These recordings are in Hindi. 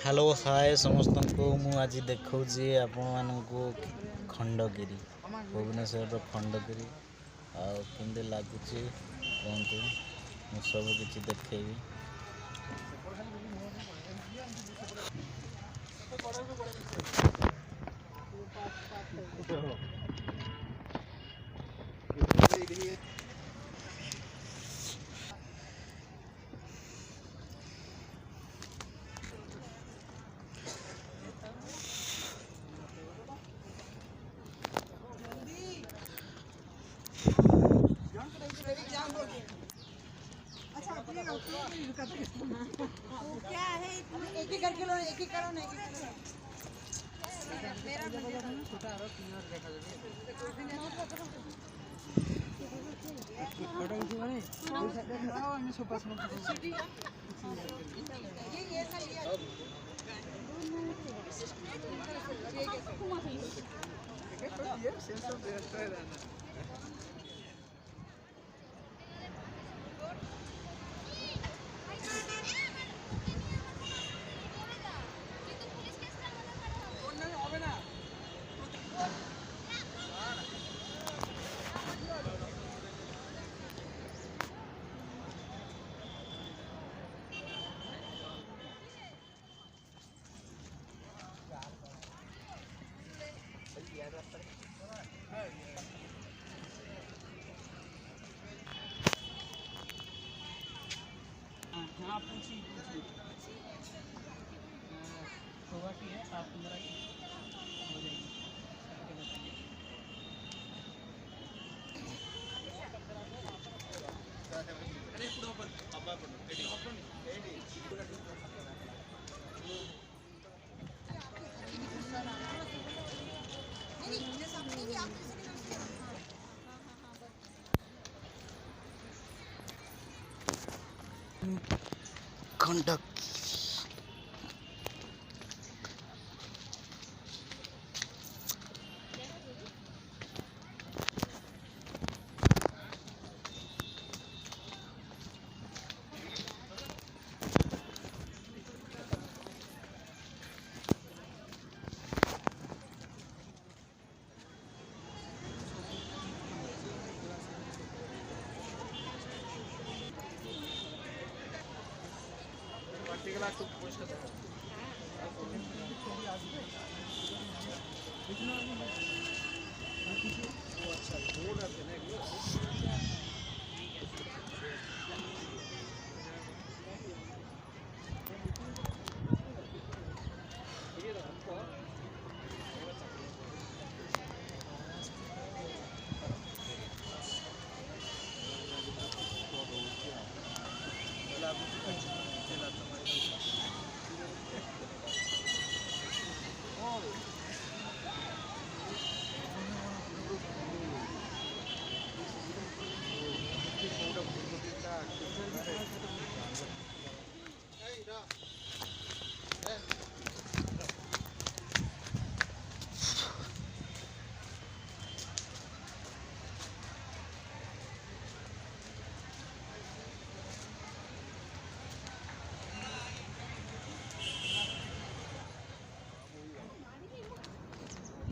हेलो हाय समस्त को मु आज देखौछि आपण मानकु खंडगिरी भुवनेश्वर खंडगिरी आ किंदे लागुछि कोंतु मु सब किछि देखैबी। क्या है एक ही कर किलो एक ही करो ना मेरा छोटा और क्लियर देखा जाए फोटो खींच बने आओ हमें सोफा सुन ये सही है ये सेंसर बेस्ट है ना। हाँ पूछी सोवाटी है आप 15 की हो जाएगी करके बताइए। अरे पूरा ऊपर अब्बा खंडक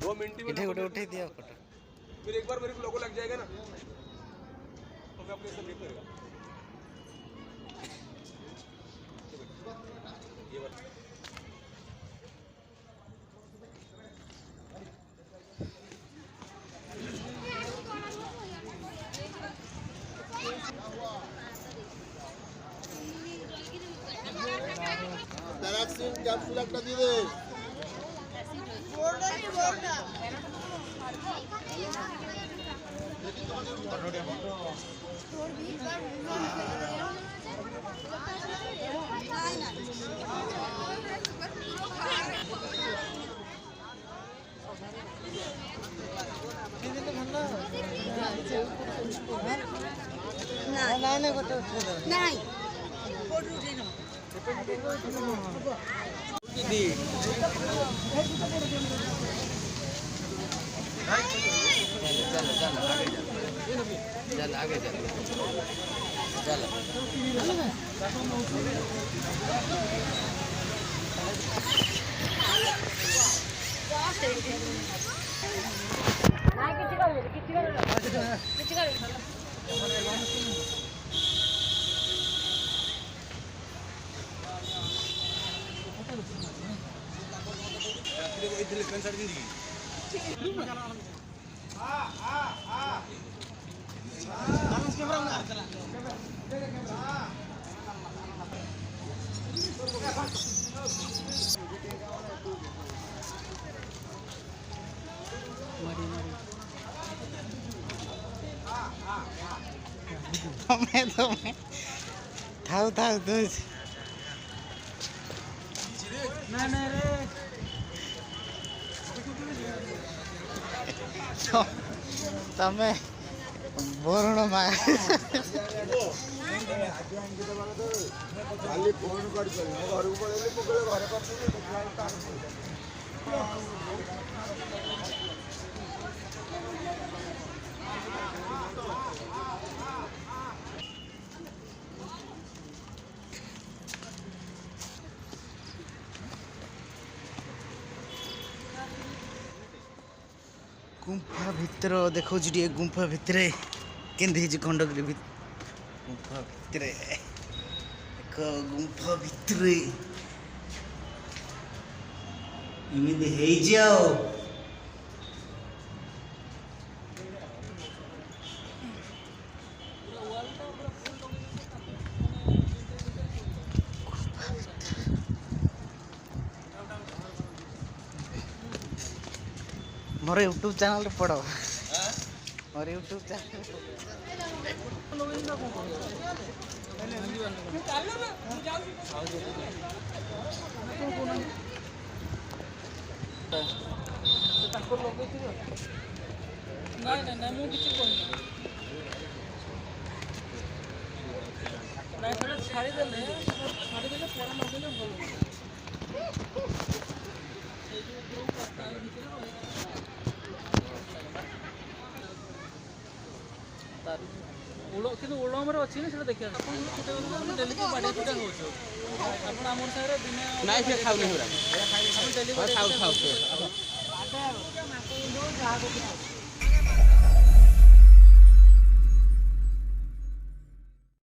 दो मिनट में इधर उठे दिया फोटो फिर एक बार मेरे को लोगो लग जाएगा ना तो मैं अपने से देख करेगा ये बात पैराक्सिन कैप्सूल একটা দিয়ে দে बोर्ड नहीं बोर्ड नहीं चल आगे चल चल ତମେ ଥାଉ ଥାଉ ଦଉଛି ତମେ ବରୁଣ ମା ଖାଲି ଫୋନ୍ କରିପାରିବି ମୁଁ ଘରକୁ ପଳେଇଲି ମୁଁ କହିଲେ ଘରେ କରିଥିଲି ଗୁମ୍ଫା ଭିତର ଦେଖାଉଛି ଟିକେ ଗୁମ୍ଫା ଭିତରେ କେମିତି ହେଇଛି ଖଣ୍ଡଗିରି ଗୁମ୍ଫା ଭିତରେ ଏକ ଗୁମ୍ଫା ଭିତରେ ଏମିତି ହେଇଛି ଆଉ मोर यूट्यूब चैनल पढ़ो मोर यूट्यूब चैनल ନାଇଁ ମୁଁ କିଛି କହିନି ନାଇଁ ସେଟା ଛାଡ଼ିଦେଲେ ପରା ନଦେଲେ ଭଲ ସେଇ ଯେଉଁ କଥା ଭିତରେ କିନ୍ତୁ ଓଳମରେ ଅଛି ନା ସେଟା ଦେଖିବା ଆପଣ ଡେଲି ବାଡ଼ିଆ ପିଟା ହେଉଛୁ ଆପଣ ଆମର ସାଙ୍ଗରେ ଦିନେ ନାଇଁ ସେ ଖାଉନି ଡେଲି